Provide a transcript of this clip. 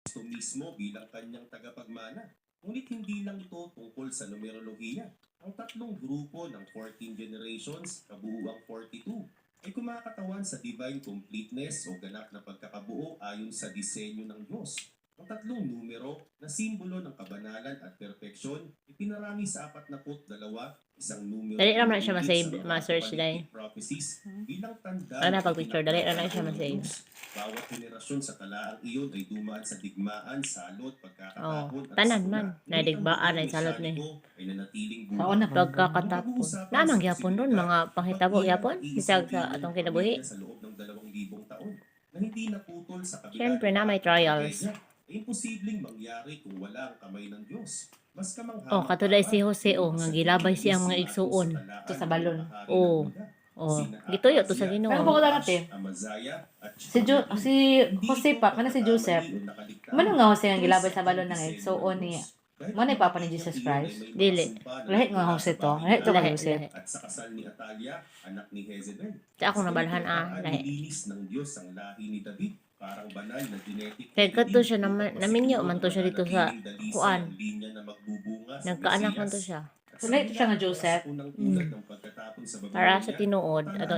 Kristo mismo bilang kanyang tagapagmana. Ngunit hindi lang ito tungkol sa numerolohiya. Ang tatlong grupo ng 14 generations, kabuuang 42, ay kumakatawan sa divine completeness o ganap na pagkakabuo ayon sa disenyo ng Diyos. Ang tatlong numero na simbolo ng kabanalan at perfeksyon ipinarami sa 42, isang numero Dali na naman siya inuulit ma-save, sa mga ma-search apocalyptic dahil. prophecies bilang tanda Ano, ng pag-picture, dali na siya itinatapos ng ma-save. Diyos. Bawat henerasyon sa talaang iyon ay dumaan sa digmaan, salot, Oh, pagkakatapon at tanan sakuna. man. Ngunit ang Naidigbaan buong ay salot ni. mesyaliko ay nanatiling Sa buhay. una pa. Pagkakatapon. Namang gyapon ron, mga panghitabo gyapon. Bisag sa atong kinabuhi. Sa loob ng 2,000 taon na hindi naputol sa kabila Siyempre ng na may lahat ng trials. trahedya, ay imposibleng mangyari kung wala ang kamay ng Diyos. Mas Oh, katulad si Jose, oh, nga gilabay siya ang mga igsuon. Ito sa balon. Oh. Oh, gituyo to sa Ginoo. Pero bukod natin, si Jose pa, kana si Joseph, mano nga Jose ang gilabay sa balon ng igsuon niya. Mano papa ni Jesus Christ? Dili. Lahi nga Jose to. Lahi to Lahi, kay Jose. lahi. At sa kasal ni Atalia, anak ni Jezebel. Sa akong nabalahan, lahi. Nilinis ng Diyos ang lahi ni David. Parang banal na genetic. Kaya kato siya naminyo man to siya dito sa kuan. Nagkaanak man to siya. So lahi to siya nga Joseph. Para sa tinuod, atong